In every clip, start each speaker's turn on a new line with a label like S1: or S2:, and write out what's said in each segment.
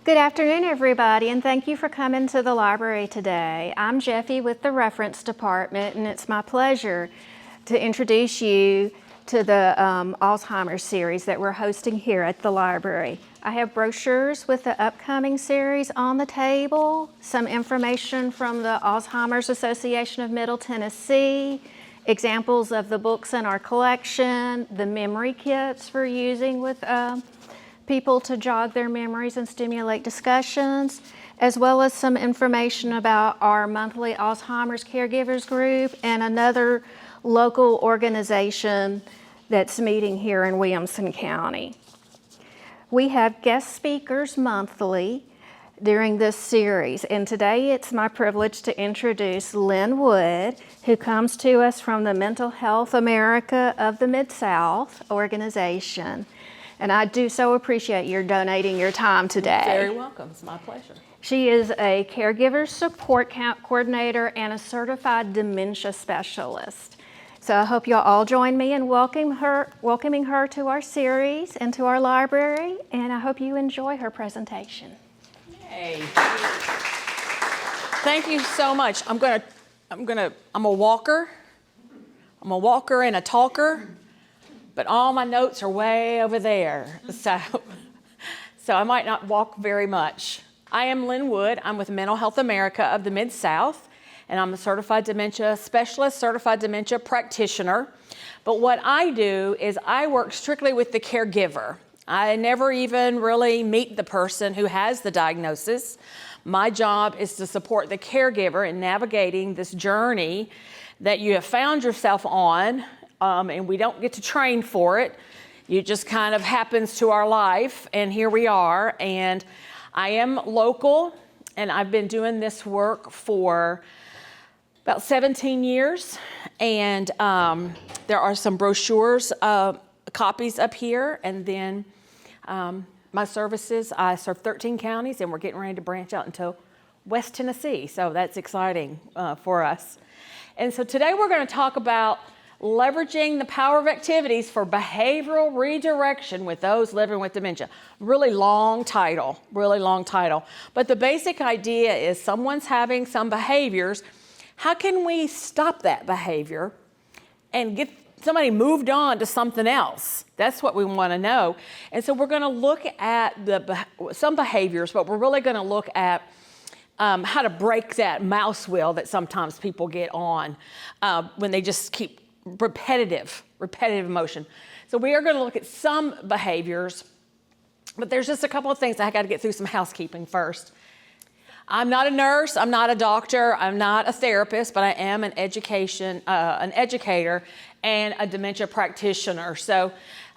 S1: Good afternoon, everybody, and thank you for coming to the library today. I'm Jeffy with the Reference Department, and it's my pleasure to introduce you to the Alzheimer's series that we're hosting here at the library. I have brochures with the upcoming series on the table, some information from the Alzheimer's Association of Middle Tennessee, examples of the books in our collection, the memory kits for using with people to jog their memories and stimulate discussions, as well as some information about our monthly Alzheimer's Caregivers Group and another local organization that's meeting here in Williamson County. We have guest speakers monthly during this series, and today it's my privilege to introduce Lynn Wood, who comes to us from the Mental Health America of the Mid-South organization. And I do so appreciate your donating your time today.
S2: You're very welcome. It's my pleasure.
S1: She is a caregiver support coordinator and a certified dementia specialist. So I hope you'll all join me in welcoming her to our series and to our library, and I hope you enjoy her presentation.
S2: Yay. Thank you so much. I'm a walker. I'm a walker and a talker, but all my notes are way over there. So I might not walk very much. I am Lynn Wood. I'm with Mental Health America of the Mid-South, and I'm a certified dementia specialist, certified dementia practitioner. But what I do is I work strictly with the caregiver. I never even really meet the person who has the diagnosis. My job is to support the caregiver in navigating this journey that you have found yourself on, and we don't get to train for it. It just kind of happens to our life, and here we are. And I am local, and I've been doing this work for about 17 years, and there are some brochures, copies up here, and then my services, I serve 13 counties, and we're getting ready to branch out into West Tennessee, so that's exciting for us. And so today we're going to talk about leveraging the power of activities for behavioral redirection with those living with dementia. Really long title. But the basic idea is someone's having some behaviors. How can we stop that behavior and get somebody moved on to something else? That's what we want to know. And so we're going to look at some behaviors, but we're really going to look at how to break that mouse wheel that sometimes people get on when they just keep repetitive emotion. So we are going to look at some behaviors, but there's just a couple of things I got to get through some housekeeping first. I'm not a nurse, I'm not a doctor, I'm not a therapist, but I am an educator and a dementia practitioner. So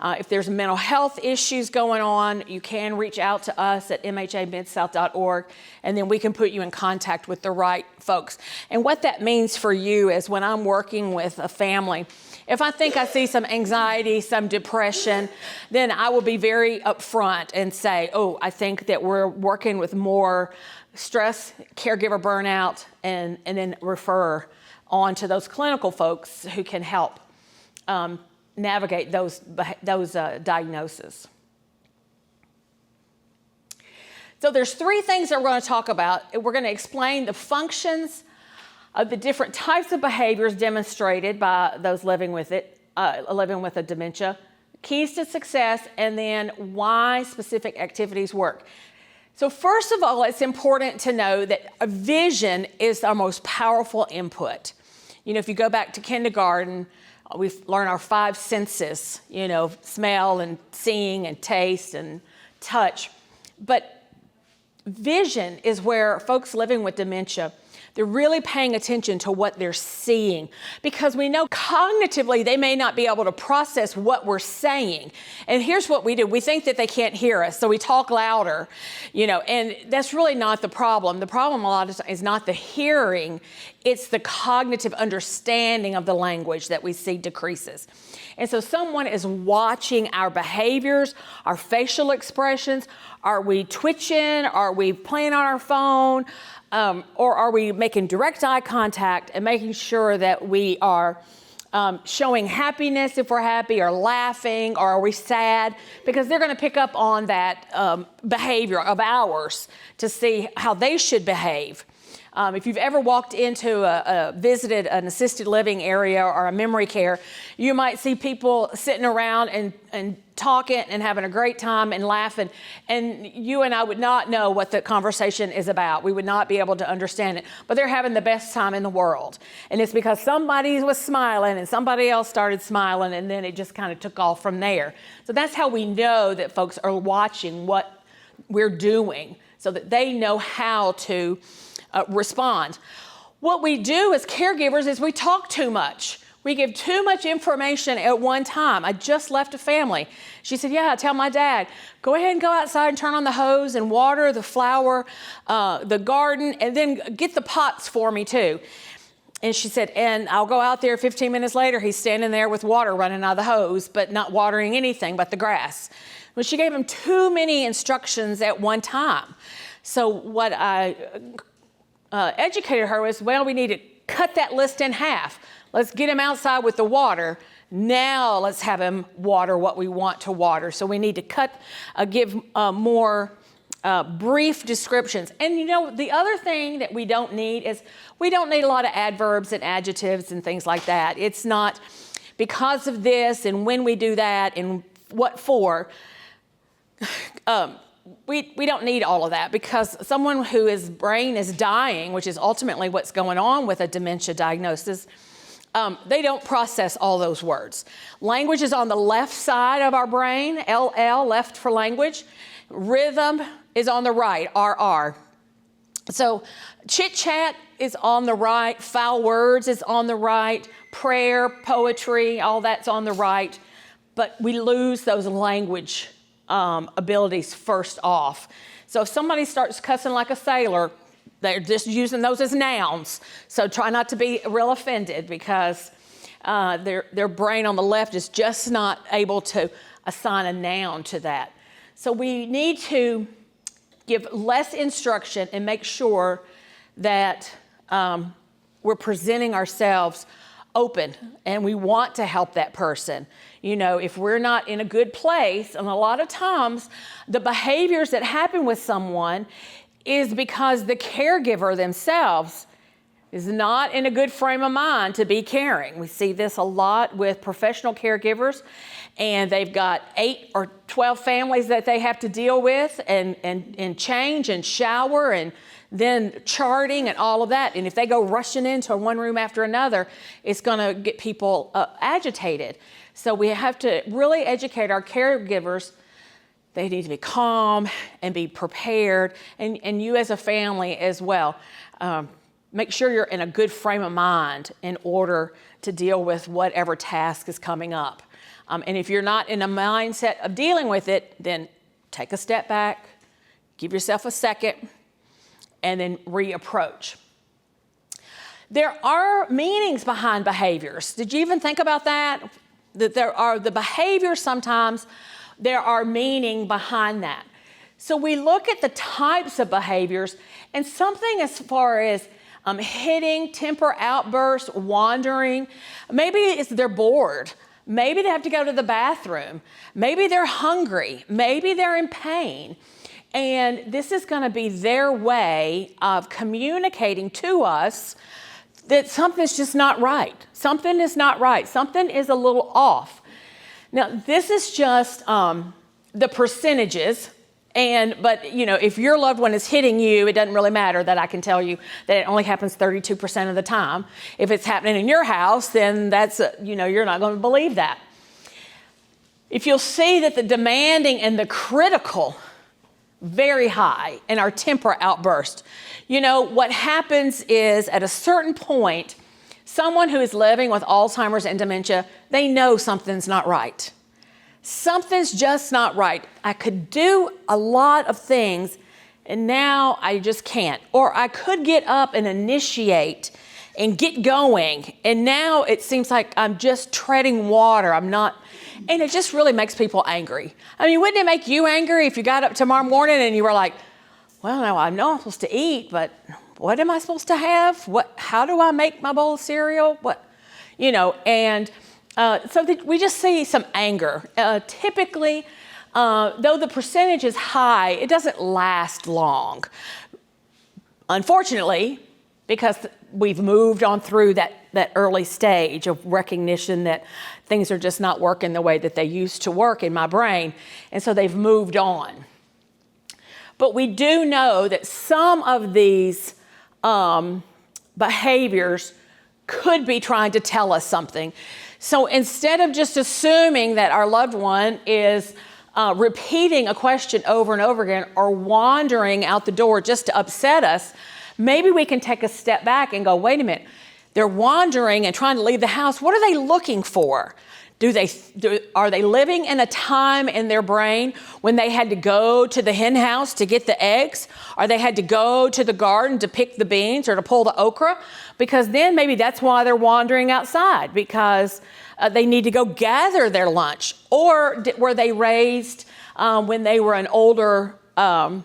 S2: if there's mental health issues going on, you can reach out to us at mhamidsouth.org, and then we can put you in contact with the right folks. And what that means for you is when I'm working with a family, if I think I see some anxiety, some depression, then I will be very upfront and say, oh, I think that we're working with more stress, caregiver burnout, and then refer on to those clinical folks who can help navigate those diagnoses. So there's three things that we're going to talk about. We're going to explain the functions of the different types of behaviors demonstrated by those living with a dementia, keys to success, and then why specific activities work. So first of all, it's important to know that a vision is our most powerful input. You know, if you go back to kindergarten, we've learned our 5 senses, smell and seeing and taste and touch. But vision is where folks living with dementia, they're really paying attention to what they're seeing, because we know cognitively they may not be able to process what we're saying. And here's what we do. We think that they can't hear us, so we talk louder, and that's really not the problem. The problem a lot of times is not the hearing, it's the cognitive understanding of the language that we see decreases. And so someone is watching our behaviors, our facial expressions. Are we twitching? Are we playing on our phone? Or are we making direct eye contact and making sure that we are showing happiness if we're happy, or laughing, or are we sad? Because they're going to pick up on that behavior of ours to see how they should behave. If you've ever walked into visited an assisted living area or a memory care, you might see people sitting around and talking and having a great time and laughing. And you and I would not know what the conversation is about. We would not be able to understand it. But they're having the best time in the world. And it's because somebody was smiling and somebody else started smiling, and then it just kind of took off from there. So that's how we know that folks are watching what we're doing, so that they know how to respond. What we do as caregivers is we talk too much. We give too much information at one time. I just left a family. She said, yeah, tell my dad, go ahead and go outside and turn on the hose and water the flower, the garden, and then get the pots for me too. And she said, and I'll go out there 15 minutes later, he's standing there with water running out of the hose, but not watering anything but the grass. But she gave him too many instructions at one time. So what I educated her was, well, we need to cut that list in half. Let's get him outside with the water. Now let's have him water what we want to water. So we need to give more brief descriptions. And you know, the other thing that we don't need is we don't need a lot of adverbs and adjectives and things like that. It's not because of this and when we do that and what for. We don't need all of that, because someone whose brain is dying, which is ultimately what's going on with a dementia diagnosis, they don't process all those words. Language is on the left side of our brain, LL, left for language. Rhythm is on the right, RR. So chit-chat is on the right, foul words is on the right, prayer, poetry, all that's on the right. But we lose those language abilities first off. So if somebody starts cussing like a sailor, they're just using those as nouns. So try not to be real offended, because their brain on the left is just not able to assign a noun to that. So we need to give less instruction and make sure that we're presenting ourselves open, and we want to help that person. You know, if we're not in a good place, and a lot of times the behaviors that happen with someone is because the caregiver themselves is not in a good frame of mind to be caring. We see this a lot with professional caregivers, and they've got 8 or 12 families that they have to deal with and change and shower and then charting and all of that. And if they go rushing into one room after another, it's going to get people agitated. So we have to really educate our caregivers. They need to be calm and be prepared, and you as a family as well. Make sure you're in a good frame of mind in order to deal with whatever task is coming up. And if you're not in a mindset of dealing with it, then take a step back, give yourself a second, and then reapproach. There are meanings behind behaviors. Did you even think about that? That there are the behaviors sometimes, there are meaning behind that. So we look at the types of behaviors, and something as far as hitting, temper outbursts, wandering, maybe it's they're bored. Maybe they have to go to the bathroom. Maybe they're hungry. Maybe they're in pain. And this is going to be their way of communicating to us that something's just not right. Something is not right. Something is a little off. Now, this is just the percentages. But you know, if your loved one is hitting you, it doesn't really matter that I can tell you that it only happens 32% of the time. If it's happening in your house, then that's, you're not going to believe that. If you'll see that the demanding and the critical, very high, and our temper outburst. What happens is at a certain point, someone who is living with Alzheimer's and dementia, they know something's not right. Something's just not right. I could do a lot of things, and now I just can't. Or I could get up and initiate and get going, and now it seems like I'm just treading water. I'm not, and it just really makes people angry. I mean, wouldn't it make you angry if you got up tomorrow morning and you were like, well, now I know I'm supposed to eat, but what am I supposed to have? How do I make my bowl of cereal? and so we just see some anger. Typically, though the percentage is high, it doesn't last long. Unfortunately, because we've moved on through that early stage of recognition that things are just not working the way that they used to work in my brain, and so they've moved on. But we do know that some of these behaviors could be trying to tell us something. So instead of just assuming that our loved one is repeating a question over and over again or wandering out the door just to upset us, maybe we can take a step back and go, wait a minute, they're wandering and trying to leave the house. What are they looking for? Are they living in a time in their brain when they had to go to the hen house to get the eggs? Or they had to go to the garden to pick the beans or to pull the okra? Because then maybe that's why they're wandering outside, because they need to go gather their lunch. Or were they raised when they were an older, a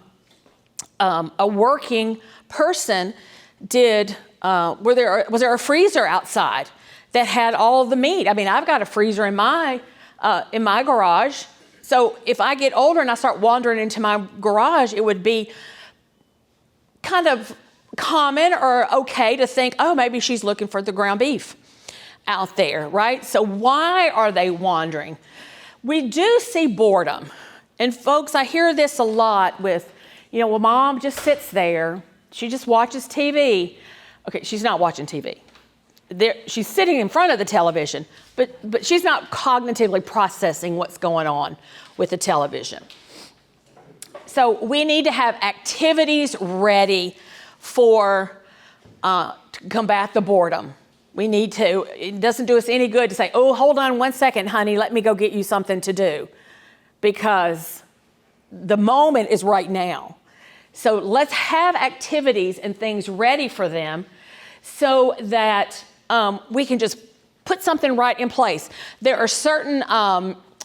S2: working person? Was there a freezer outside that had all of the meat? I mean, I've got a freezer in my garage. So if I get older and I start wandering into my garage, it would be kind of common or okay to think, oh, maybe she's looking for the ground beef out there, right? So why are they wandering? We do see boredom. And folks, I hear this a lot with, well, mom just sits there. She just watches TV. Okay, she's not watching TV. She's sitting in front of the television, but she's not cognitively processing what's going on with the television. So we need to have activities ready to combat the boredom. It doesn't do us any good to say, oh, hold on 1 second, honey, let me go get you something to do, because the moment is right now. So let's have activities and things ready for them so that we can just put something right in place. There are certain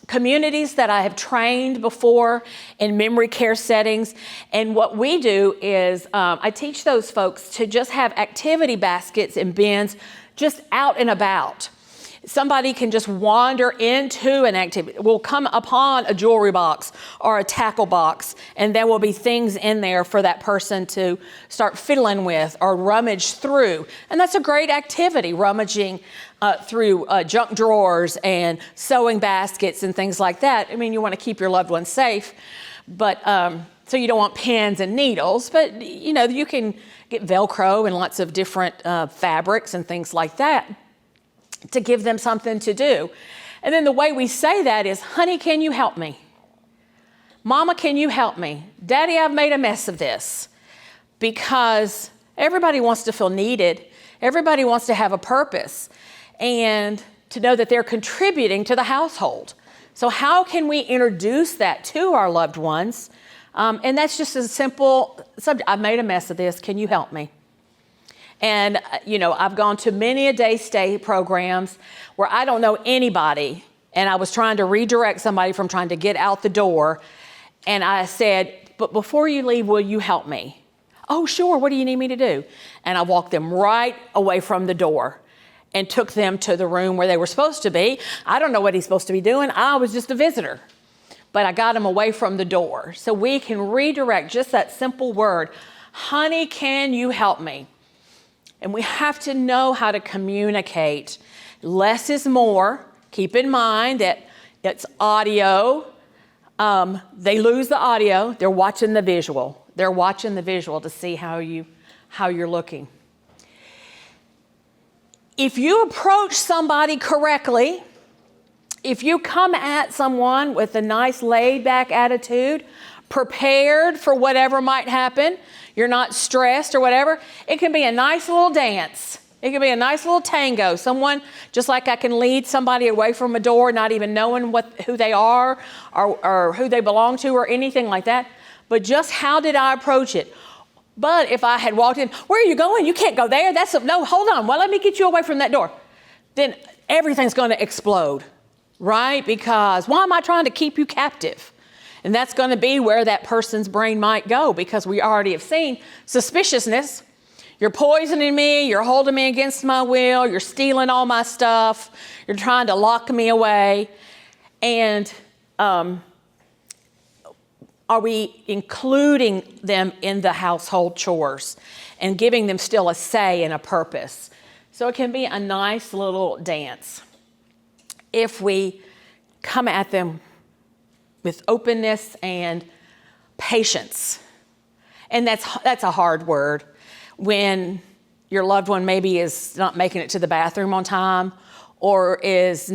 S2: communities that I have trained before in memory care settings, and what we do is I teach those folks to just have activity baskets and bins just out and about. Somebody can just wander into an activity. We'll come upon a jewelry box or a tackle box, and there will be things in there for that person to start fiddling with or rummage through. And that's a great activity, rummaging through junk drawers and sewing baskets and things like that. I mean, you want to keep your loved ones safe, but so you don't want pins and needles, but you can get Velcro and lots of different fabrics and things like that to give them something to do. And then the way we say that is, honey, can you help me? Mama, can you help me? Daddy, I've made a mess of this. Because everybody wants to feel needed. Everybody wants to have a purpose and to know that they're contributing to the household. So how can we introduce that to our loved ones? And that's just a simple subject. I've made a mess of this. Can you help me? And, I've gone to many a day stay programs where I don't know anybody, and I was trying to redirect somebody from trying to get out the door. And I said, but before you leave, will you help me? Oh, sure. What do you need me to do? And I walked them right away from the door and took them to the room where they were supposed to be. I don't know what he's supposed to be doing. I was just a visitor. But I got him away from the door. So we can redirect just that simple word, honey, can you help me? And we have to know how to communicate. Less is more. Keep in mind that it's audio. They lose the audio. They're watching the visual. They're watching the visual to see how you're looking. If you approach somebody correctly, if you come at someone with a nice laid-back attitude, prepared for whatever might happen, you're not stressed or whatever, it can be a nice little dance. It can be a nice little tango. Someone, just like I can lead somebody away from a door, not even knowing who they are or who they belong to or anything like that. But just how did I approach it? But if I had walked in, where are you going? You can't go there. No, hold on. Well, let me get you away from that door. Then everything's going to explode, right? Because why am I trying to keep you captive? And that's going to be where that person's brain might go, because we already have seen suspiciousness. You're poisoning me, you're holding me against my will, you're stealing all my stuff, you're trying to lock me away. And are we including them in the household chores and giving them still a say and a purpose? So it can be a nice little dance if we come at them with openness and patience. And that's a hard word when your loved one maybe is not making it to the bathroom on time, or is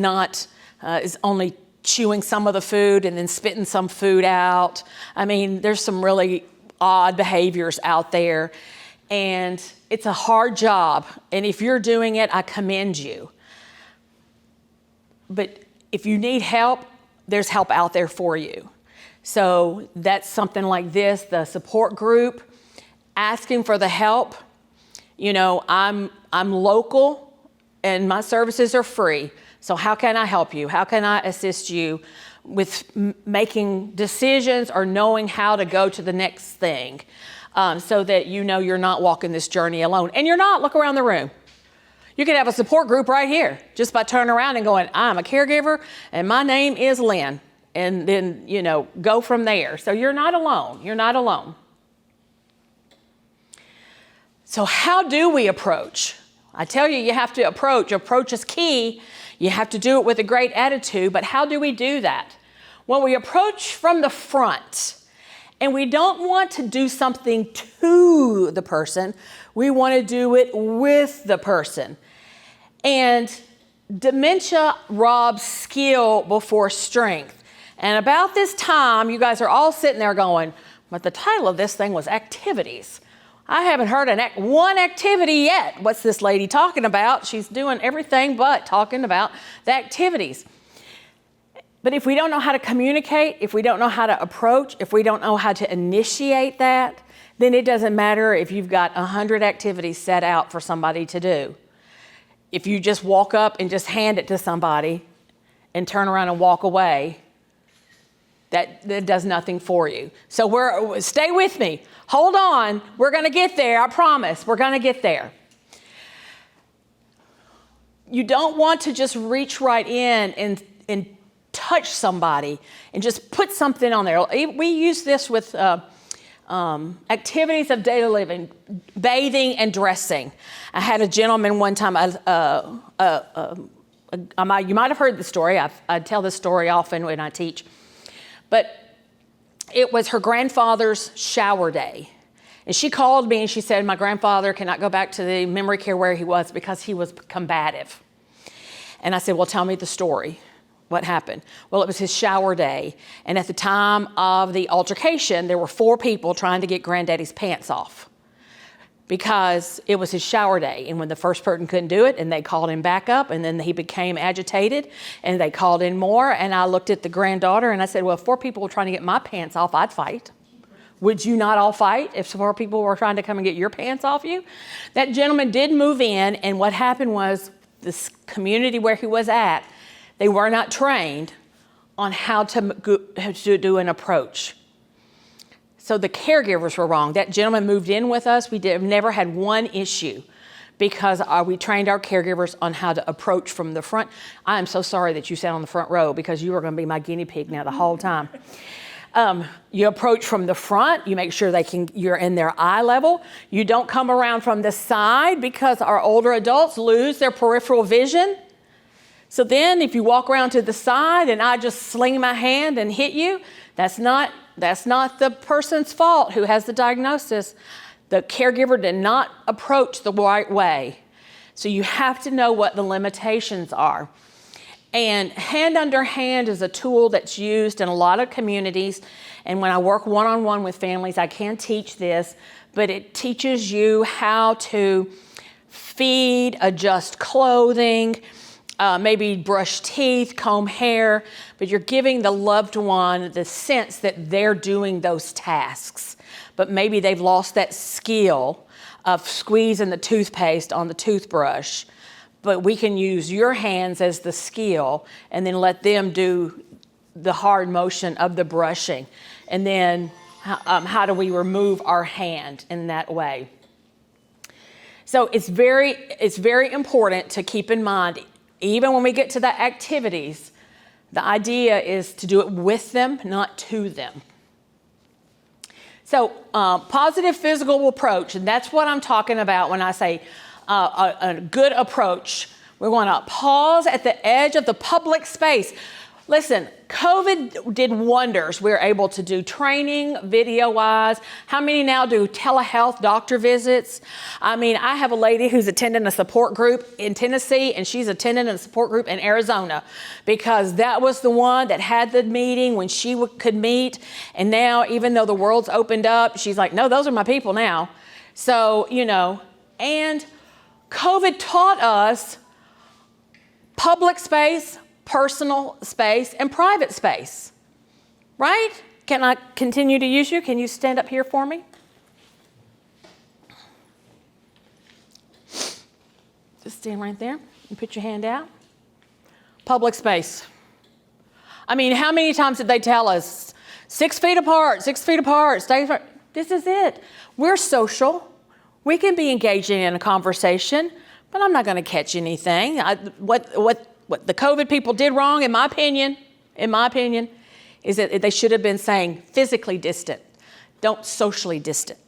S2: only chewing some of the food and then spitting some food out. I mean, there's some really odd behaviors out there, and it's a hard job. And if you're doing it, I commend you. But if you need help, there's help out there for you. So that's something like this, the support group, asking for the help. You know, I'm local and my services are free. So how can I help you? How can I assist you with making decisions or knowing how to go to the next thing, so that you know you're not walking this journey alone. And you're not. Look around the room. You can have a support group right here just by turning around and going, I'm a caregiver and my name is Lynn. And then, you know, go from there. So you're not alone. You're not alone. So how do we approach? I tell you, you have to approach. Approach is key. You have to do it with a great attitude. But how do we do that? Well, we approach from the front. And we don't want to do something to the person. We want to do it with the person. And dementia robs skill before strength. And about this time, you guys are all sitting there going, but the title of this thing was activities. I haven't heard one activity yet. What's this lady talking about? She's doing everything but talking about the activities. But if we don't know how to communicate, if we don't know how to approach, if we don't know how to initiate that, then it doesn't matter if you've got 100 activities set out for somebody to do. If you just walk up and just hand it to somebody and turn around and walk away, that does nothing for you. So stay with me. Hold on. We're going to get there. I promise. We're going to get there. You don't want to just reach right in and touch somebody and just put something on there. We use this with activities of daily living, bathing and dressing. I had a gentleman one time, you might have heard the story. I tell this story often when I teach. But it was her grandfather's shower day. And she called me and she said, my grandfather cannot go back to the memory care where he was because he was combative. And I said, well, tell me the story. What happened? Well, it was his shower day. And at the time of the altercation, there were 4 people trying to get Granddaddy's pants off because it was his shower day. And when the first person couldn't do it, and they called him back up, and then he became agitated, and they called in more. And I looked at the granddaughter and I said, well, if 4 people were trying to get my pants off, I'd fight. Would you not all fight if 4 people were trying to come and get your pants off you? That gentleman did move in, and what happened was this community where he was at, they were not trained on how to do an approach. So the caregivers were wrong. That gentleman moved in with us. We never had one issue because we trained our caregivers on how to approach from the front. I am so sorry that you sat on the front row because you are going to be my guinea pig now the whole time. You approach from the front. You make sure you're in their eye level. You don't come around from the side because our older adults lose their peripheral vision. So then if you walk around to the side and I just sling my hand and hit you, that's not the person's fault who has the diagnosis. The caregiver did not approach the right way. So you have to know what the limitations are. And hand under hand is a tool that's used in a lot of communities. And when I work one-on-one with families, I can teach this, but it teaches you how to feed, adjust clothing, maybe brush teeth, comb hair, but you're giving the loved one the sense that they're doing those tasks. But maybe they've lost that skill of squeezing the toothpaste on the toothbrush. But we can use your hands as the skill and then let them do the hard motion of the brushing. And then how do we remove our hand in that way? So it's very important to keep in mind, even when we get to the activities, the idea is to do it with them, not to them. So positive physical approach, and that's what I'm talking about when I say a good approach. We want to pause at the edge of the public space. Listen, COVID did wonders. We were able to do training video-wise. How many now do telehealth doctor visits? I mean, I have a lady who's attending a support group in Tennessee, and she's attending a support group in Arizona because that was the one that had the meeting when she could meet. And now, even though the world's opened up, she's like, no, those are my people now. So, and COVID taught us public space, personal space, and private space, right? Can I continue to use you? Can you stand up here for me? Just stand right there and put your hand out. Public space. I mean, how many times did they tell us, 6 feet apart, 6 feet apart, stay apart? This is it. We're social. We can be engaging in a conversation, but I'm not going to catch anything. What the COVID people did wrong, in my opinion, is that they should have been saying physically distant. Don't socially distance.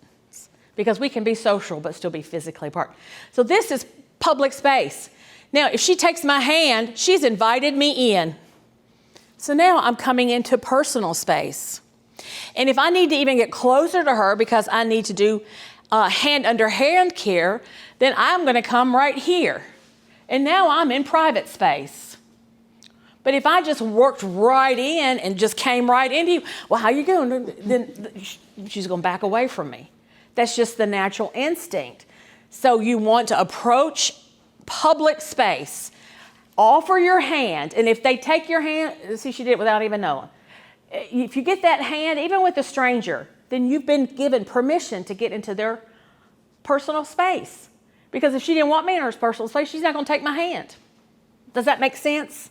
S2: Because we can be social but still be physically apart. So this is public space. Now, if she takes my hand, she's invited me in. So now I'm coming into personal space. And if I need to even get closer to her because I need to do hand under hand care, then I'm going to come right here. And now I'm in private space. But if I just worked right in and just came right into you, well, how you doing? Then she's going to back away from me. That's just the natural instinct. So you want to approach public space, offer your hand, and if they take your hand, see, she did it without even knowing. If you get that hand, even with a stranger, then you've been given permission to get into their personal space. Because if she didn't want me in her personal space, she's not going to take my hand. Does that make sense?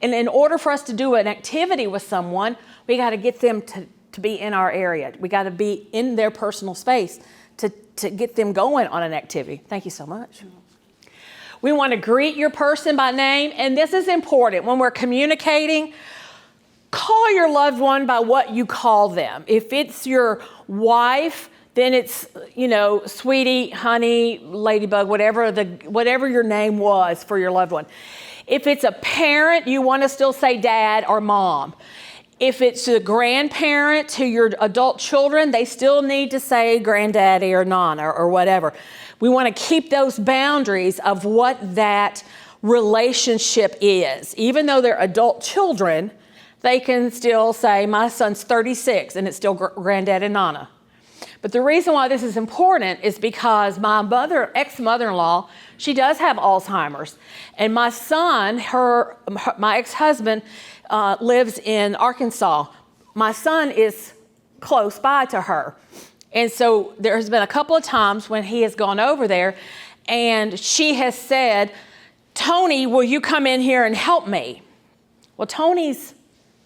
S2: And in order for us to do an activity with someone, we got to get them to be in our area. We got to be in their personal space to get them going on an activity. Thank you so much. We want to greet your person by name, and this is important. When we're communicating, call your loved one by what you call them. If it's your wife, then it's, sweetie, honey, ladybug, whatever your name was for your loved one. If it's a parent, you want to still say dad or mom. If it's a grandparent to your adult children, they still need to say granddaddy or nana or whatever. We want to keep those boundaries of what that relationship is. Even though they're adult children, they can still say, my son's 36, and it's still granddad and nana. But the reason why this is important is because my ex-mother-in-law, she does have Alzheimer's. And my son, my ex-husband, lives in Arkansas. My son is close by to her. And so there's been a couple of times when he has gone over there and she has said, Tony, will you come in here and help me? Well, Tony's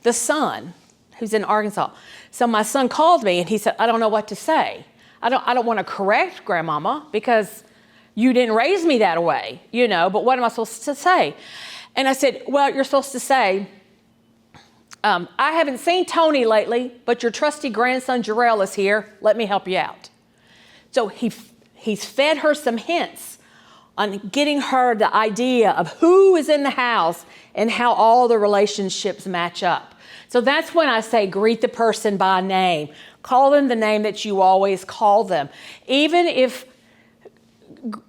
S2: the son who's in Arkansas. So my son called me and he said, I don't know what to say. I don't want to correct grandmama because you didn't raise me that way, but what am I supposed to say? And I said, well, you're supposed to say, I haven't seen Tony lately, but your trusty grandson Jarrell is here. Let me help you out. So he's fed her some hints on getting her the idea of who is in the house and how all the relationships match up. So that's when I say greet the person by name. Call them the name that you always call them. Even if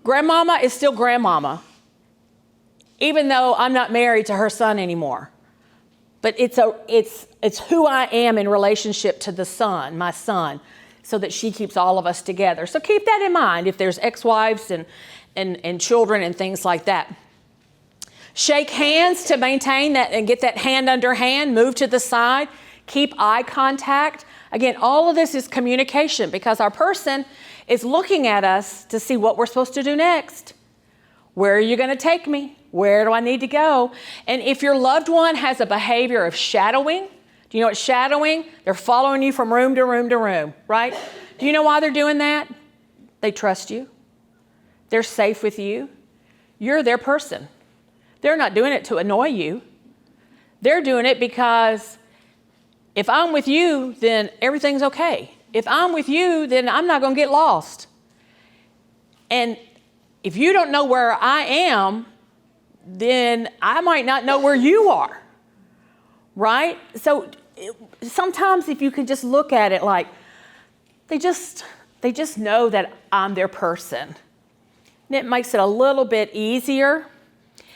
S2: grandmama is still grandmama, even though I'm not married to her son anymore. But it's who I am in relationship to the son, my son, so that she keeps all of us together. So keep that in mind if there's ex-wives and children and things like that. Shake hands to maintain that and get that hand under hand, move to the side, keep eye contact. Again, all of this is communication because our person is looking at us to see what we're supposed to do next. Where are you going to take me? Where do I need to go? And if your loved one has a behavior of shadowing, do you know what shadowing? They're following you from room to room to room, right? Do you know why they're doing that? They trust you. They're safe with you. You're their person. They're not doing it to annoy you. They're doing it because if I'm with you, then everything's okay. If I'm with you, then I'm not going to get lost. And if you don't know where I am, then I might not know where you are, right? So sometimes if you could just look at it like they just know that I'm their person. And it makes it a little bit easier.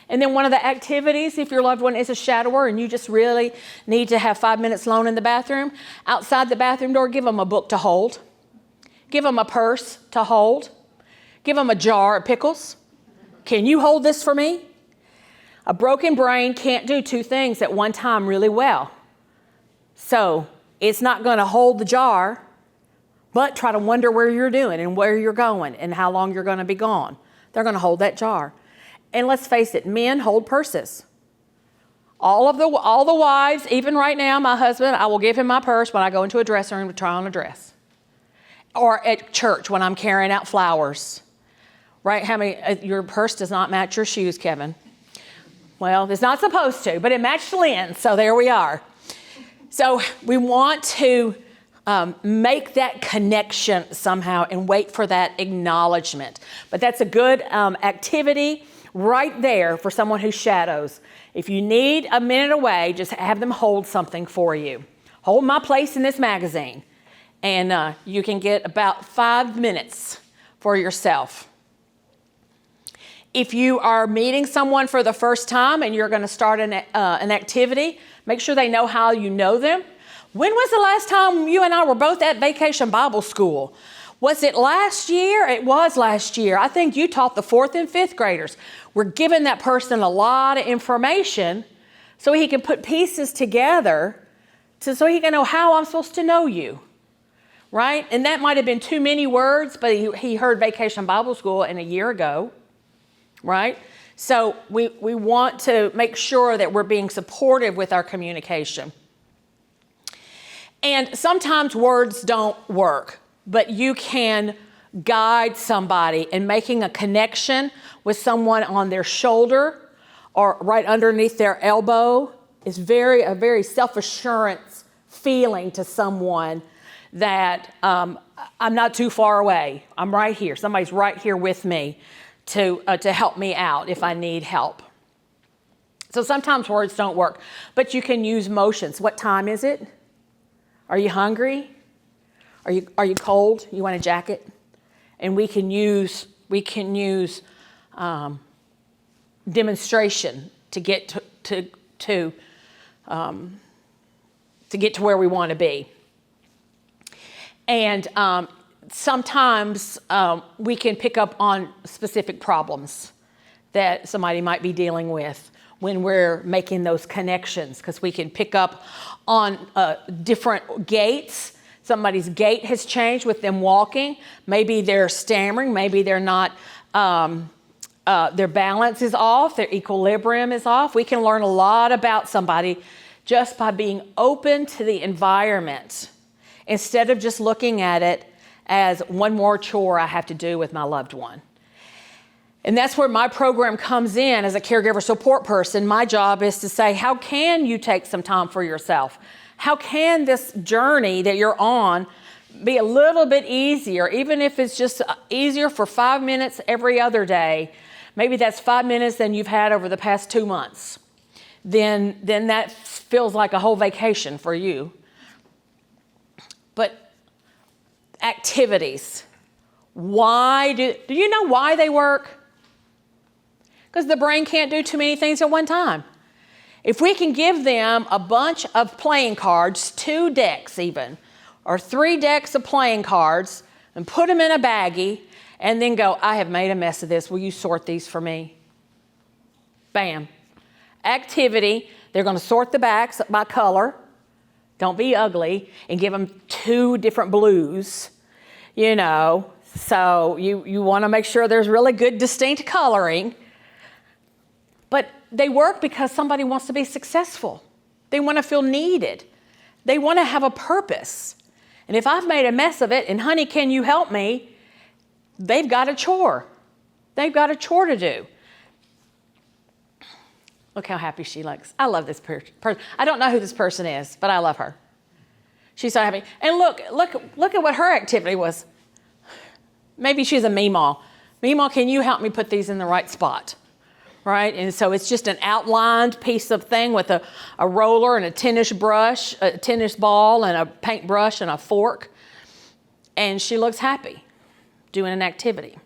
S2: And then one of the activities, if your loved one is a shadower and you just really need to have 5 minutes alone in the bathroom, outside the bathroom door, give them a book to hold. Give them a purse to hold. Give them a jar of pickles. Can you hold this for me? A broken brain can't do two things at one time really well. So it's not going to hold the jar, but try to wonder where you're doing and where you're going and how long you're going to be gone. They're going to hold that jar. And let's face it, men hold purses. All the wives, even right now, my husband, I will give him my purse when I go into a dressing room to try on a dress. Or at church when I'm carrying out flowers. Right? Your purse does not match your shoes, Kevin. Well, it's not supposed to, but it matched Lynn, so there we are. So we want to make that connection somehow and wait for that acknowledgement. But that's a good activity right there for someone who shadows. If you need a minute away, just have them hold something for you. Hold my place in this magazine. And you can get about 5 minutes for yourself. If you are meeting someone for the first time and you're going to start an activity, make sure they know how you know them. When was the last time you and I were both at Vacation Bible School? Was it last year? It was last year. I think you taught the 4th and 5th graders. We're giving that person a lot of information so he can put pieces together so he can know how I'm supposed to know you, right? And that might have been too many words, but he heard Vacation Bible School a year ago, right? So we want to make sure that we're being supportive with our communication. And sometimes words don't work, but you can guide somebody in making a connection with someone on their shoulder or right underneath their elbow is a very self-assurance feeling to someone that I'm not too far away. I'm right here. Somebody's right here with me to help me out if I need help. So sometimes words don't work, but you can use motions. What time is it? Are you hungry? Are you cold? You want a jacket? And we can use demonstration to get to get to where we want to be. And sometimes we can pick up on specific problems that somebody might be dealing with when we're making those connections, because we can pick up on different gaits. Somebody's gait has changed with them walking. Maybe they're stammering. Maybe they're not, their balance is off. Their equilibrium is off. We can learn a lot about somebody just by being open to the environment instead of just looking at it as one more chore I have to do with my loved one. And that's where my program comes in as a caregiver support person. My job is to say, how can you take some time for yourself? How can this journey that you're on be a little bit easier, even if it's just easier for 5 minutes every other day? Maybe that's 5 minutes than you've had over the past 2 months. Then that feels like a whole vacation for you. But activities, do you know why they work? Because the brain can't do too many things at one time. If we can give them a bunch of playing cards, 2 decks even, or 3 decks of playing cards, and put them in a baggie, and then go, I have made a mess of this. Will you sort these for me? Bam. Activity. They're going to sort the backs by color. Don't be ugly. And give them 2 different blues, So you want to make sure there's really good, distinct coloring. But they work because somebody wants to be successful. They want to feel needed. They want to have a purpose. And if I've made a mess of it, and honey, can you help me? They've got a chore. They've got a chore to do. Look how happy she looks. I love this person. I don't know who this person is, but I love her. She's so happy. And look at what her activity was. Maybe she's a Meemaw. Meemaw, can you help me put these in the right spot? Right? And so it's just an outlined piece of thing with a roller and a tennis brush, a tennis ball and a paintbrush and a fork. And she looks happy doing an activity.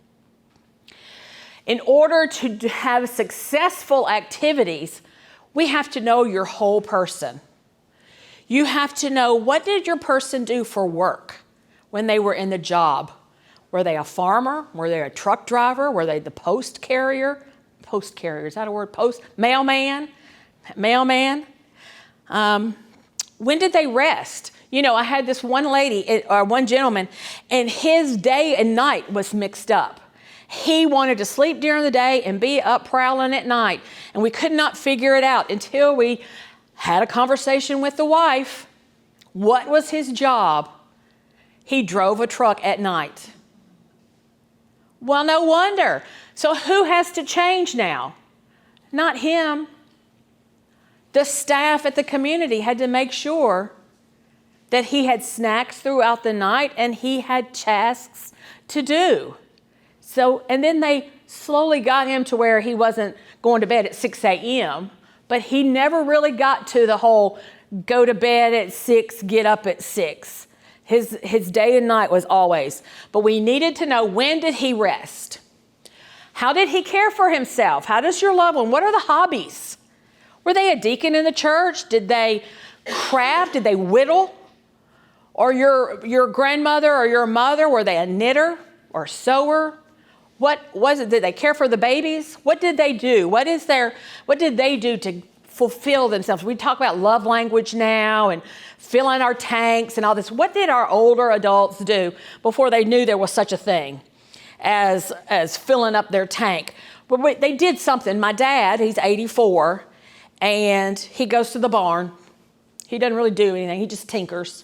S2: In order to have successful activities, we have to know your whole person. You have to know, what did your person do for work when they were in the job? Were they a farmer? Were they a truck driver? Were they the post carrier? Post carrier, is that a word? Mailman? Mailman? When did they rest? You know, I had this one lady, or one gentleman, and his day and night was mixed up. He wanted to sleep during the day and be up prowling at night. And we could not figure it out until we had a conversation with the wife. What was his job? He drove a truck at night. Well, no wonder. So who has to change now? Not him. The staff at the community had to make sure that he had snacks throughout the night and he had tasks to do. So, and then they slowly got him to where he wasn't going to bed at 6 a.m., but he never really got to the whole go to bed at 6, get up at 6. His day and night was always. But we needed to know, when did he rest? How did he care for himself? How does your loved one, what are the hobbies? Were they a deacon in the church? Did they craft? Did they whittle? Or your grandmother or your mother, were they a knitter or sewer? What was it? Did they care for the babies? What did they do? What did they do to fulfill themselves? We talk about love language now and filling our tanks and all this. What did our older adults do before they knew there was such a thing as filling up their tank? But they did something. My dad, he's 84, and he goes to the barn. He doesn't really do anything. He just tinkers.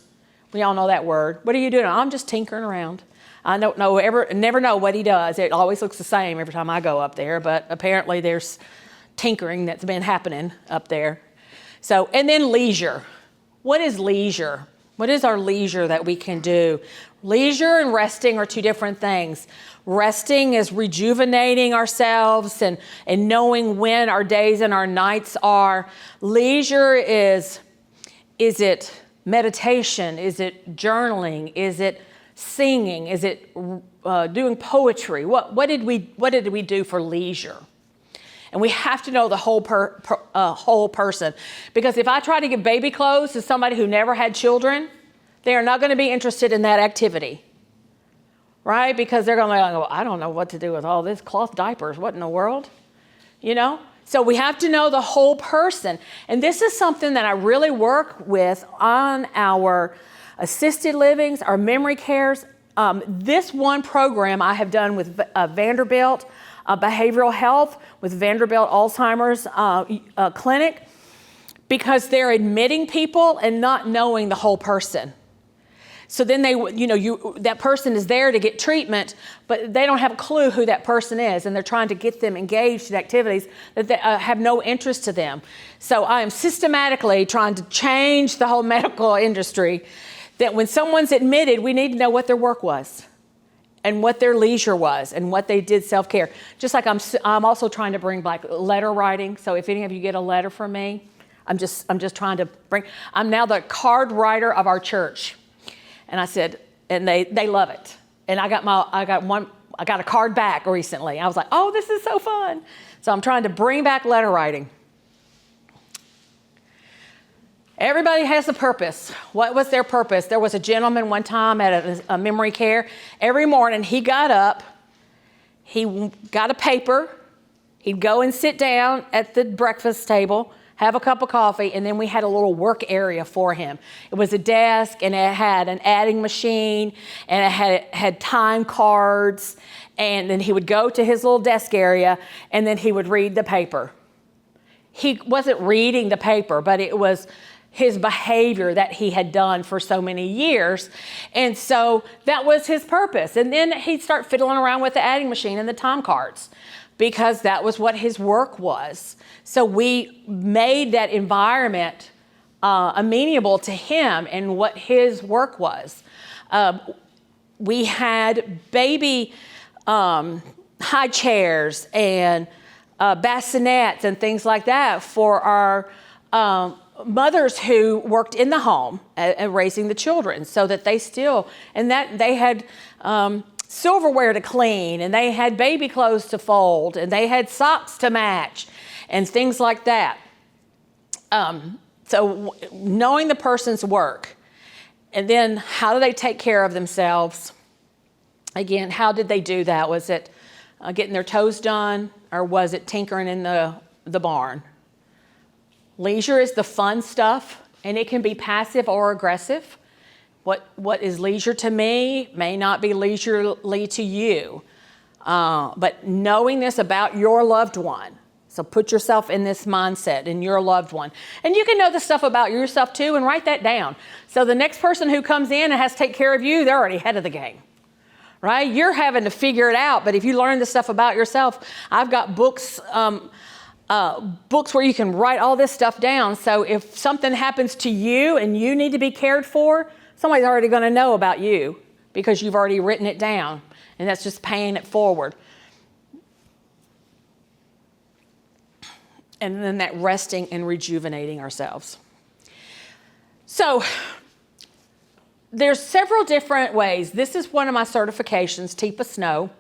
S2: We all know that word. What are you doing? I'm just tinkering around. I don't know, never know what he does. It always looks the same every time I go up there, but apparently there's tinkering that's been happening up there. So, and then leisure. What is leisure? What is our leisure that we can do? Leisure and resting are two different things. Resting is rejuvenating ourselves and knowing when our days and our nights are. Leisure is it meditation? Is it journaling? Is it singing? Is it doing poetry? What did we do for leisure? And we have to know the whole person, because if I try to give baby clothes to somebody who never had children, they are not going to be interested in that activity, right? Because they're going to go, I don't know what to do with all this cloth diapers. What in the world? You know? So we have to know the whole person. And this is something that I really work with on our assisted livings, our memory cares. This one program I have done with Vanderbilt Behavioral Health, with Vanderbilt Alzheimer's Clinic, because they're admitting people and not knowing the whole person. So then that person is there to get treatment, but they don't have a clue who that person is, and they're trying to get them engaged in activities that have no interest to them. So I am systematically trying to change the whole medical industry, that when someone's admitted, we need to know what their work was and what their leisure was and what they did self-care. Just like I'm also trying to bring back letter writing. So if any of you get a letter from me, I'm just trying to bring, I'm now the card writer of our church. And I said, and they love it. And I got a card back recently. I was like, oh, this is so fun. So I'm trying to bring back letter writing. Everybody has a purpose. What was their purpose? There was a gentleman one time at a memory care. Every morning he got up, he got a paper, he'd go and sit down at the breakfast table, have a cup of coffee, and then we had a little work area for him. It was a desk, and it had an adding machine, and it had time cards, and then he would go to his little desk area, and then he would read the paper. He wasn't reading the paper, but his behavior that he had done for so many years. And so that was his purpose. And then he'd start fiddling around with the adding machine and the time cards because that was what his work was. So we made that environment amenable to him and what his work was. We had baby high chairs and bassinets and things like that for our mothers who worked in the home and raising the children, so that they still, and that they had silverware to clean, and they had baby clothes to fold, and they had socks to match and things like that. So knowing the person's work, and then how do they take care of themselves? Again, how did they do that? Was it getting their toes done, or was it tinkering in the barn? Leisure is the fun stuff, and it can be passive or aggressive. What is leisure to me may not be leisurely to you. But knowing this about your loved one, so put yourself in this mindset, in your loved one. And you can know the stuff about yourself too, and write that down. So the next person who comes in and has to take care of you, they're already ahead of the game. Right? You're having to figure it out, but if you learn the stuff about yourself, I've got books where you can write all this stuff down. So if something happens to you and you need to be cared for, somebody's already going to know about you because you've already written it down, and that's just paying it forward. And then that resting and rejuvenating ourselves. So there's several different ways. This is one of my certifications, TIPA Snow.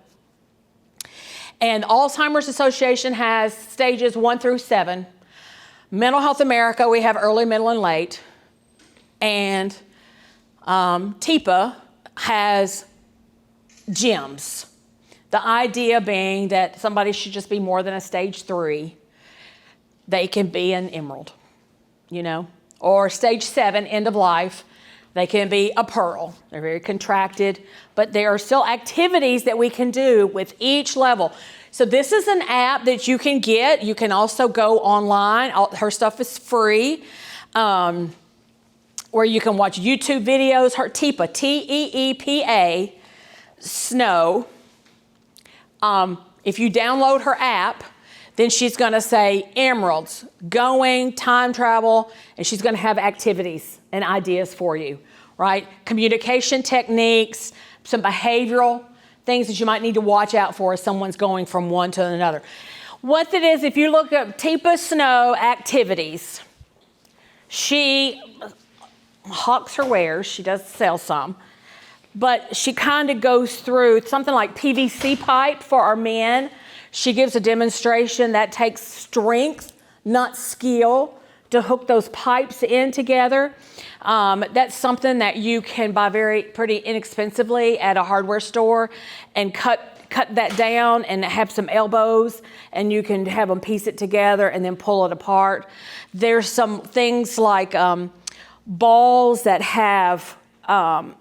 S2: And Alzheimer's Association has stages 1 through 7. Mental Health America, we have early, middle, and late. And TIPA has gems. The idea being that somebody should just be more than a stage 3. They can be an emerald, or stage 7, end of life. They can be a pearl. They're very contracted, but there are still activities that we can do with each level. So this is an app that you can get. You can also go online. Her stuff is free, where you can watch YouTube videos. Her TEPA, T-E-E-P-A, Snow. If you download her app, then she's going to say emeralds, going, time travel, and she's going to have activities and ideas for you, right? Communication techniques, some behavioral things that you might need to watch out for as someone's going from one to another. What it is, if you look up TIPA Snow activities, she hawks her wares. She does sell some, but she kind of goes through something like PVC pipe for our men. She gives a demonstration that takes strength, not skill, to hook those pipes in together. That's something that you can buy pretty inexpensively at a hardware store and cut that down and have some elbows, and you can have them piece it together and then pull it apart. There's some things like balls that have a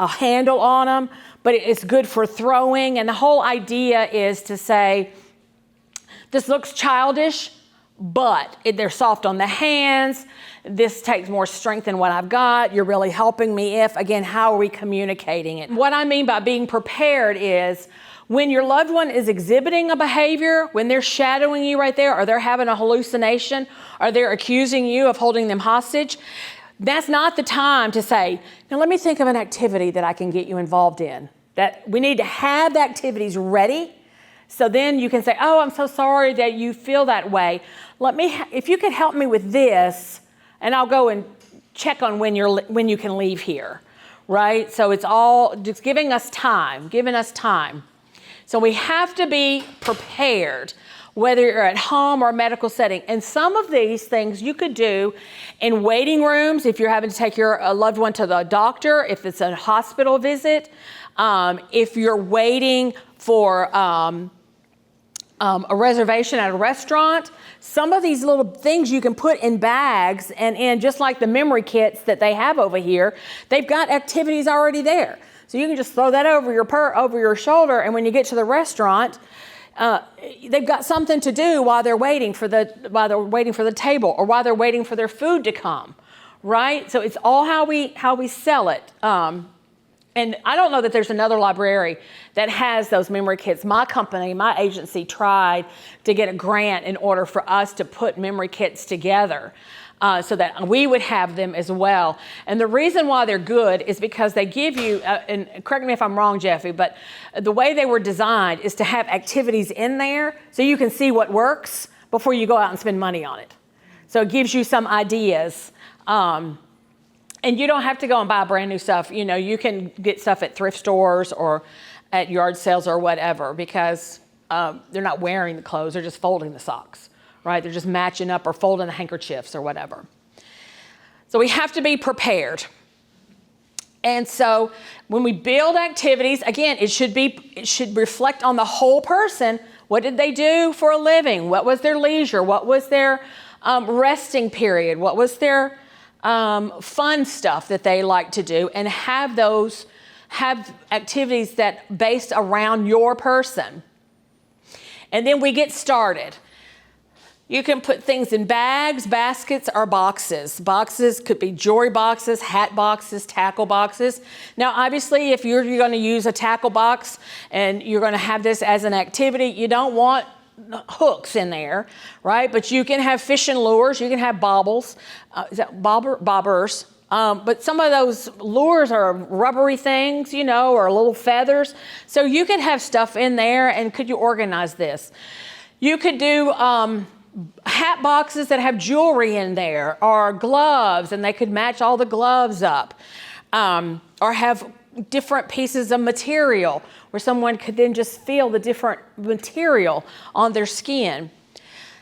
S2: handle on them, but it's good for throwing. And the whole idea is to say, this looks childish, but they're soft on the hands. This takes more strength than what I've got. You're really helping me if, again, how are we communicating it? What I mean by being prepared is when your loved one is exhibiting a behavior, when they're shadowing you right there, or they're having a hallucination, or they're accusing you of holding them hostage, that's not the time to say, now let me think of an activity that I can get you involved in. That we need to have the activities ready, so then you can say, oh, I'm so sorry that you feel that way. If you could help me with this, and I'll go and check on when you can leave here, right? So it's all just giving us time. So we have to be prepared, whether you're at home or a medical setting. And some of these things you could do in waiting rooms if you're having to take your loved one to the doctor, if it's a hospital visit, if you're waiting for a reservation at a restaurant. Some of these little things you can put in bags, and in just like the memory kits that they have over here, they've got activities already there. So you can just throw that over your shoulder, and when you get to the restaurant, they've got something to do while they're waiting for the table, or while they're waiting for their food to come, right? So it's all how we sell it. And I don't know that there's another library that has those memory kits. My company, my agency, tried to get a grant in order for us to put memory kits together so that we would have them as well. And the reason why they're good is because they give you, and correct me if I'm wrong, Jeffy, but the way they were designed is to have activities in there so you can see what works before you go out and spend money on it. So it gives you some ideas. And you don't have to go and buy brand new stuff. You know, you can get stuff at thrift stores or at yard sales or whatever, because they're not wearing the clothes, they're just folding the socks, right? They're just matching up or folding the handkerchiefs or whatever. So we have to be prepared. And so when we build activities, again, it should reflect on the whole person. What did they do for a living? What was their leisure? What was their resting period? What was their fun stuff that they like to do? And have activities that based around your person. And then we get started. You can put things in bags, baskets, or boxes. Boxes could be jewelry boxes, hat boxes, tackle boxes. Now, obviously, if you're going to use a tackle box and you're going to have this as an activity, you don't want hooks in there, right? But you can have fishing lures, you can have bobbles, bobbers. But some of those lures are rubbery things, you know, or little feathers. So you could have stuff in there. And could you organize this? You could do hat boxes that have jewelry in there, or gloves, and they could match all the gloves up, or have different pieces of material where someone could then just feel the different material on their skin.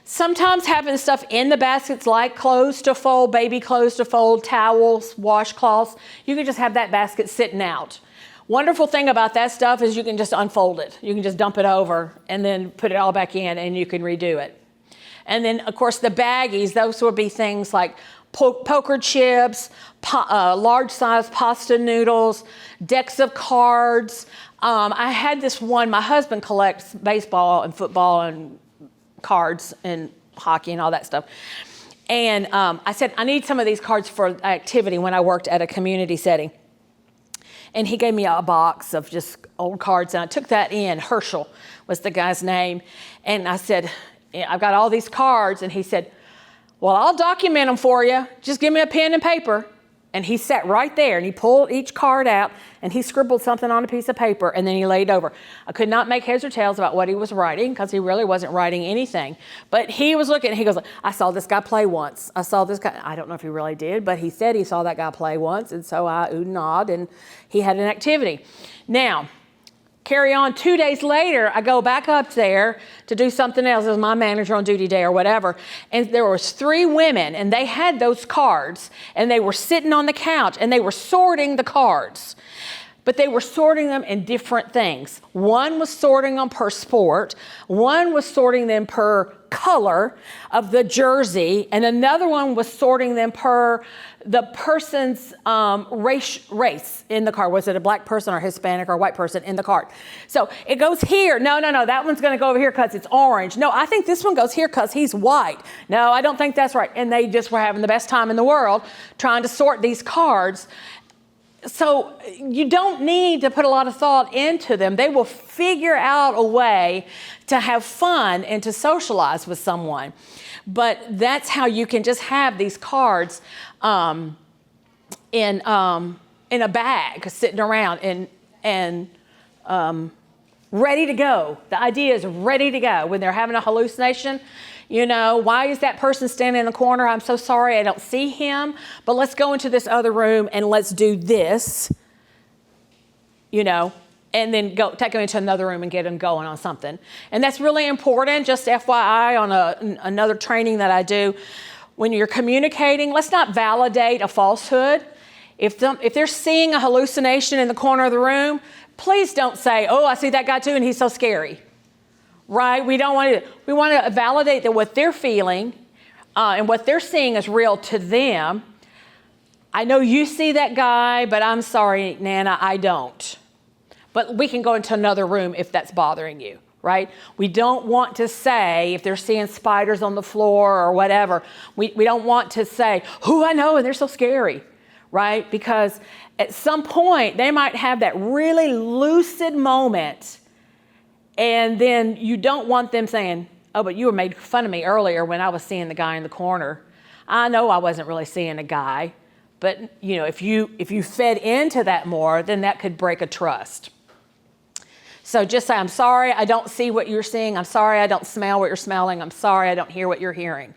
S2: Sometimes having stuff in the baskets like clothes to fold, baby clothes to fold, towels, washcloths, you can just have that basket sitting out. Wonderful thing about that stuff is you can just unfold it. You can just dump it over and then put it all back in, and you can redo it. And then, of course, the baggies, those would be things like poker chips, large size pasta noodles, decks of cards. I had this one, my husband collects baseball and football and cards and hockey and all that stuff. And I said, I need some of these cards for activity when I worked at a community setting. And he gave me a box of just old cards, and I took that in. Herschel was the guy's name. And I said, I've got all these cards. And he said, well, I'll document them for you. Just give me a pen and paper. And he sat right there, and he pulled each card out, and he scribbled something on a piece of paper, and then he laid over. I could not make heads or tails about what he was writing, because he really wasn't writing anything. But he was looking, and he goes, I saw this guy play once. I saw this guy. I don't know if he really did, but he said he saw that guy play once, and so I oohed and awed, and he had an activity. Now, carry on 2 days later, I go back up there to do something else as my manager on duty day or whatever. And there was 3 women, and they had those cards, and they were sitting on the couch, and they were sorting the cards. But they were sorting them in different things. One was sorting them per sport. One was sorting them per color of the jersey. And another one was sorting them per the person's race in the card. Was it a black person or Hispanic or a white person in the card? So it goes here. No, that one's going to go over here because it's orange. No, I think this one goes here because he's white. No, I don't think that's right. And they just were having the best time in the world trying to sort these cards. So you don't need to put a lot of thought into them. They will figure out a way to have fun and to socialize with someone. But that's how you can just have these cards in a bag sitting around and ready to go. The idea is ready to go. When they're having a hallucination, you know, why is that person standing in the corner? I'm so sorry, I don't see him, but let's go into this other room and let's do this, you know, and then go take them into another room and get them going on something. And that's really important. Just FYI, on another training that I do, when you're communicating, let's not validate a falsehood. If they're seeing a hallucination in the corner of the room, please don't say, oh, I see that guy too, and he's so scary. Right? We don't want to. We want to validate that what they're feeling and what they're seeing is real to them. I know you see that guy, but I'm sorry, Nana, I don't. But we can go into another room if that's bothering you, right? We don't want to say, if they're seeing spiders on the floor or whatever, we don't want to say, I know, and they're so scary, right? Because at some point, they might have that really lucid moment, and then you don't want them saying, oh, but you were made fun of me earlier when I was seeing the guy in the corner. I know I wasn't really seeing a guy, but if you fed into that more, then that could break a trust. So just say, I'm sorry, I don't see what you're seeing. I'm sorry, I don't smell what you're smelling. I'm sorry, I don't hear what you're hearing.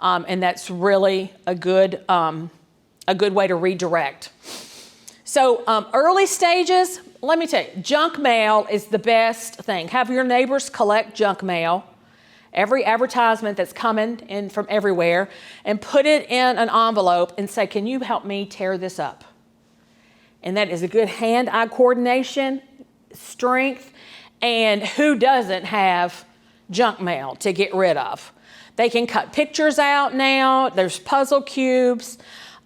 S2: And that's really a good way to redirect. So early stages, let me tell you, junk mail is the best thing. Have your neighbors collect junk mail, every advertisement that's coming in from everywhere, and put it in an envelope and say, can you help me tear this up? And that is a good hand-eye coordination, strength, and who doesn't have junk mail to get rid of? They can cut pictures out now. There's puzzle cubes,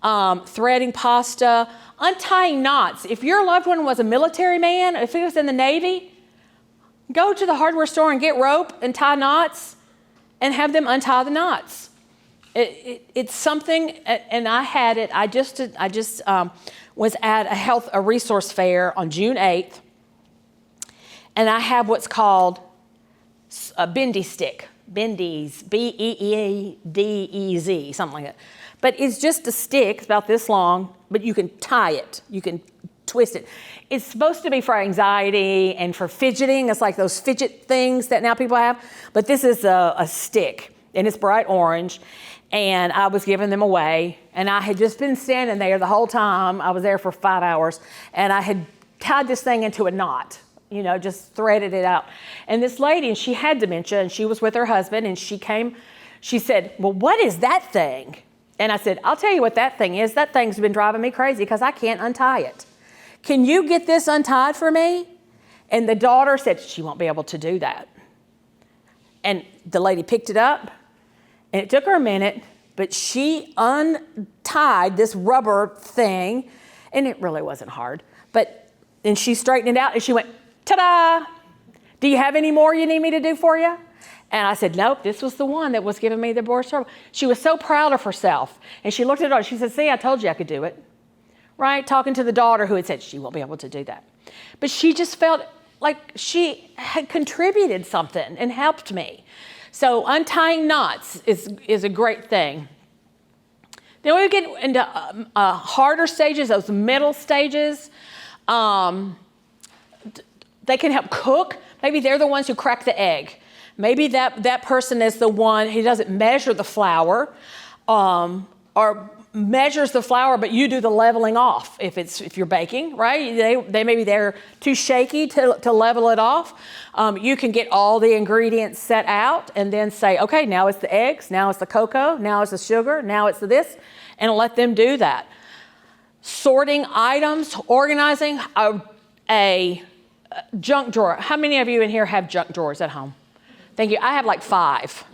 S2: threading pasta, untying knots. If your loved one was a military man, if he was in the Navy, go to the hardware store and get rope and tie knots and have them untie the knots. It's something, and I had it. I just was at a resource fair on June 8th. And I have what's called a bendy stick. Bendies, Beedez, something like that. But it's just a stick, it's about this long, but you can tie it. You can twist it. It's supposed to be for anxiety and for fidgeting. It's like those fidget things that now people have. But this is a stick, and it's bright orange. And I was giving them away. And I had just been standing there the whole time. I was there for 5 hours. And I had tied this thing into a knot. Just threaded it out. And this lady, and she had dementia, and she was with her husband, and she said, well, what is that thing? And I said, I'll tell you what that thing is. That thing's been driving me crazy because I can't untie it. Can you get this untied for me? And the daughter said, she won't be able to do that. And the lady picked it up, and it took her a minute, but she untied this rubber thing, and it really wasn't hard. And she straightened it out, and she went, ta-da! Do you have any more you need me to do for you? And I said, nope, this was the one that was giving me the worst trouble. She was so proud of herself. And she looked at her, she said, see, I told you I could do it. Right? Talking to the daughter who had said she won't be able to do that. But she just felt like she had contributed something and helped me. So untying knots is a great thing. Then we get into harder stages, those middle stages. They can help cook. Maybe they're the ones who crack the egg. Maybe that person is the one who doesn't measure the flour, or measures the flour, but you do the leveling off if you're baking, right? Maybe they're too shaky to level it off. You can get all the ingredients set out and then say, okay, now it's the eggs, now it's the cocoa, now it's the sugar, now it's the this, and let them do that. Sorting items, organizing a junk drawer. How many of you in here have junk drawers at home? Thank you. I have like 5.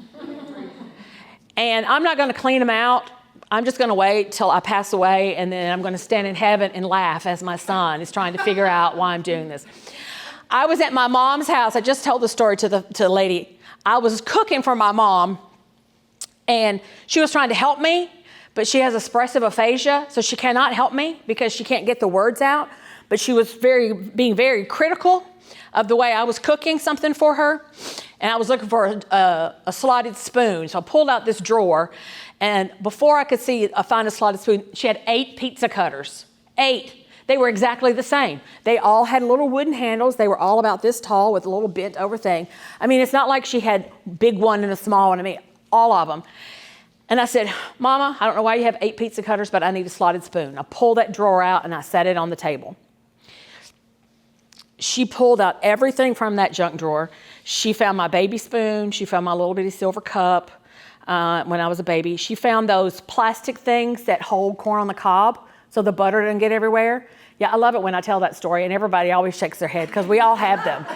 S2: And I'm not going to clean them out. I'm just going to wait till I pass away, and then I'm going to stand in heaven and laugh as my son is trying to figure out why I'm doing this. I was at my mom's house. I just told the story to the lady. I was cooking for my mom, and she was trying to help me, but she has expressive aphasia, so she cannot help me because she can't get the words out. But she was being very critical of the way I was cooking something for her. And I was looking for a slotted spoon. So I pulled out this drawer, and before I could find a slotted spoon, she had 8 pizza cutters. 8. They were exactly the same. They all had little wooden handles. They were all about this tall with a little bent over thing. I mean, it's not like she had a big one and a small one. I mean, all of them. And I said, Mama, I don't know why you have 8 pizza cutters, but I need a slotted spoon. I pulled that drawer out and I set it on the table. She pulled out everything from that junk drawer. She found my baby spoon. She found my little bitty silver cup when I was a baby. She found those plastic things that hold corn on the cob so the butter doesn't get everywhere. Yeah, I love it when I tell that story, and everybody always shakes their head because we all have them.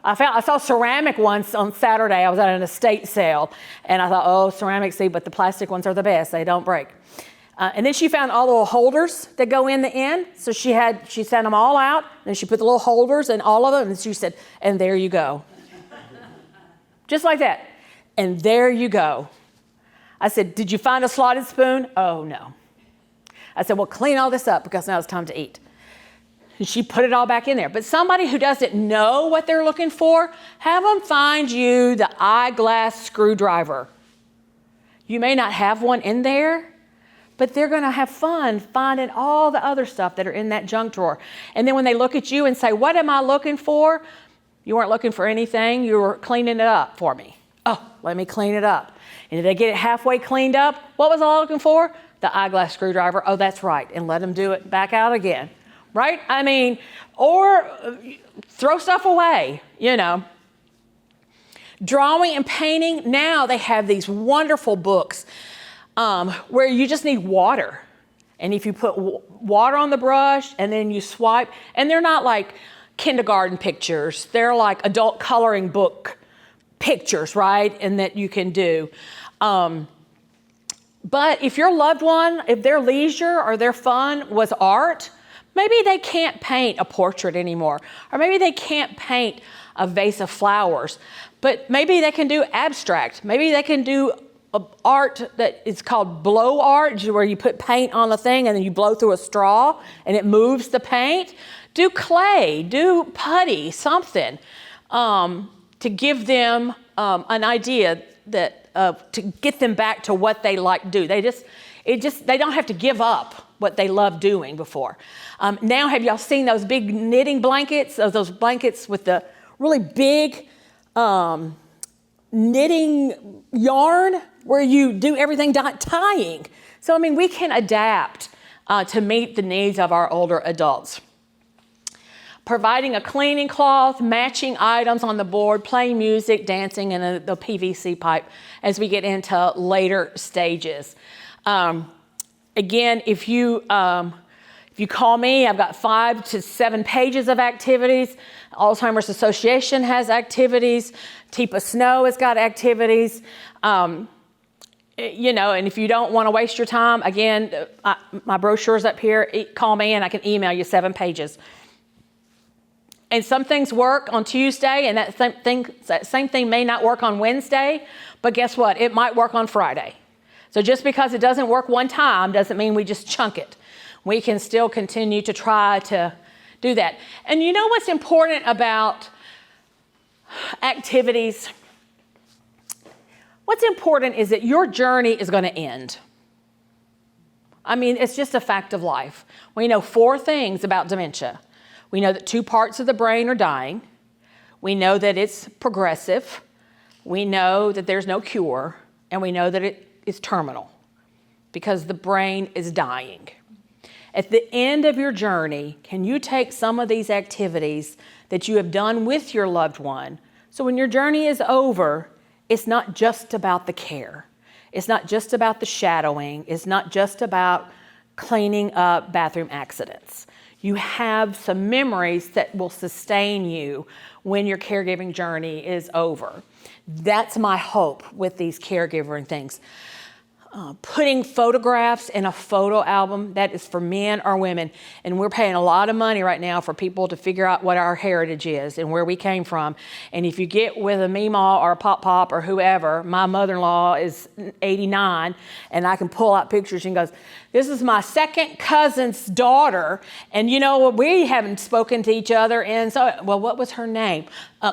S2: I saw ceramic once on Saturday. I was at an estate sale, and I thought, oh, ceramic, see, but the plastic ones are the best. They don't break. And then she found all the little holders that go in the end. So she sent them all out, and she put the little holders in all of them, and she said, and there you go. just like that. And there you go. I said, did you find a slotted spoon? Oh, no. I said, well, clean all this up because now it's time to eat. And she put it all back in there. But somebody who doesn't know what they're looking for, have them find you the eyeglass screwdriver. You may not have one in there, but they're going to have fun finding all the other stuff that are in that junk drawer. And then when they look at you and say, what am I looking for? You weren't looking for anything. You were cleaning it up for me. Oh, let me clean it up. And if they get it halfway cleaned up, what was I looking for? The eyeglass screwdriver. Oh, that's right. And let them do it back out again. Right? I mean, or throw stuff away, you know. Drawing and painting, now they have these wonderful books where you just need water. And if you put water on the brush and then you swipe, and they're not like kindergarten pictures, they're like adult coloring book pictures, right? And that you can do. But if your loved one, if their leisure or their fun was art, maybe they can't paint a portrait anymore, or maybe they can't paint a vase of flowers, but maybe they can do abstract. Maybe they can do art that is called blow art, where you put paint on a thing and then you blow through a straw and it moves the paint. Do clay, do putty, something to give them an idea that to get them back to what they like to do. They don't have to give up what they loved doing before. Now, have y'all seen those big knitting blankets? Those blankets with the really big knitting yarn where you do everything tying. So, I mean, we can adapt to meet the needs of our older adults. Providing a cleaning cloth, matching items on the board, playing music, dancing, and the PVC pipe as we get into later stages. Again, if you call me, I've got 5 to 7 pages of activities. Alzheimer's Association has activities. Teepa Snow has got activities. You know, and if you don't want to waste your time, again, my brochure's up here. Call me and I can email you 7 pages. And some things work on Tuesday, and that same thing may not work on Wednesday, but guess what? It might work on Friday. So just because it doesn't work one time doesn't mean we just chunk it. We can still continue to try to do that. And you know what's important about activities? What's important is that your journey is going to end. I mean, it's just a fact of life. We know 4 things about dementia. We know that 2 parts of the brain are dying. We know that it's progressive. We know that there's no cure. And we know that it is terminal because the brain is dying. At the end of your journey, can you take some of these activities that you have done with your loved one, so when your journey is over, it's not just about the care. It's not just about the shadowing. It's not just about cleaning up bathroom accidents. You have some memories that will sustain you when your caregiving journey is over. That's my hope with these caregiving things. Putting photographs in a photo album, that is for men or women. And we're paying a lot of money right now for people to figure out what our heritage is and where we came from. And if you get with a Meemaw or a Pop or whoever, my mother-in-law is 89, and I can pull out pictures and goes, this is my second cousin's daughter. And you know, we haven't spoken to each other. And so, well, what was her name?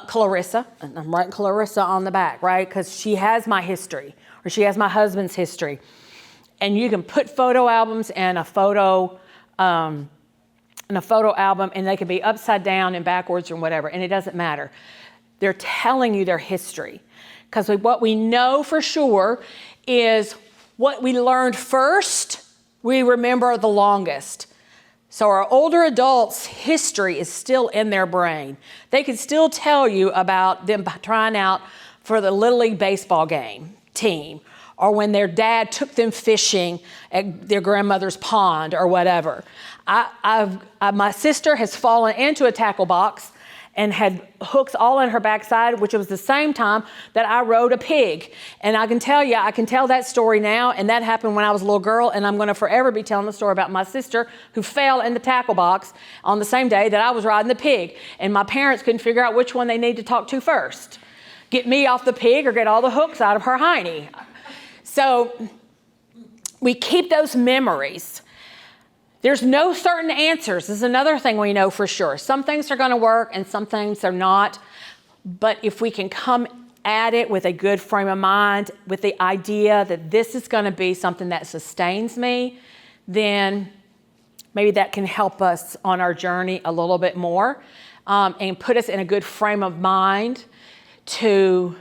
S2: Clarissa. And I'm writing Clarissa on the back, right? Because she has my history. Or she has my husband's history. And you can put photo albums in a photo album, and they can be upside down and backwards or whatever, and it doesn't matter. They're telling you their history. Because what we know for sure is what we learned first, we remember the longest. So our older adults' history is still in their brain. They can still tell you about them trying out for the Little League baseball team, or when their dad took them fishing at their grandmother's pond or whatever. My sister has fallen into a tackle box and had hooks all in her backside, which was the same time that I rode a pig. And I can tell that story now, and that happened when I was a little girl, and I'm gonna forever be telling the story about my sister who fell in the tackle box on the same day that I was riding the pig. And my parents couldn't figure out which one they needed to talk to first. get me off the pig or get all the hooks out of her hiney. So we keep those memories. There's no certain answers. This is another thing we know for sure. Some things are going to work and some things are not. But if we can come at it with a good frame of mind, with the idea that this is going to be something that sustains me, then maybe that can help us on our journey a little bit more, and put us in a good frame of mind to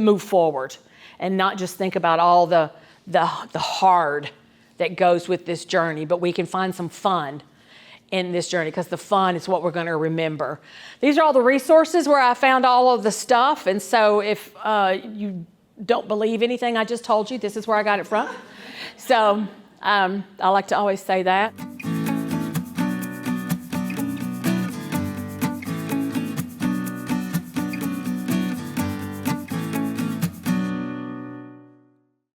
S2: move forward and not just think about all the hard that goes with this journey, but we can find some fun in this journey, because the fun is what we're going to remember. These are all the resources where I found all of the stuff, and so if you don't believe anything I just told you, this is where I got it from. So I like to always say that.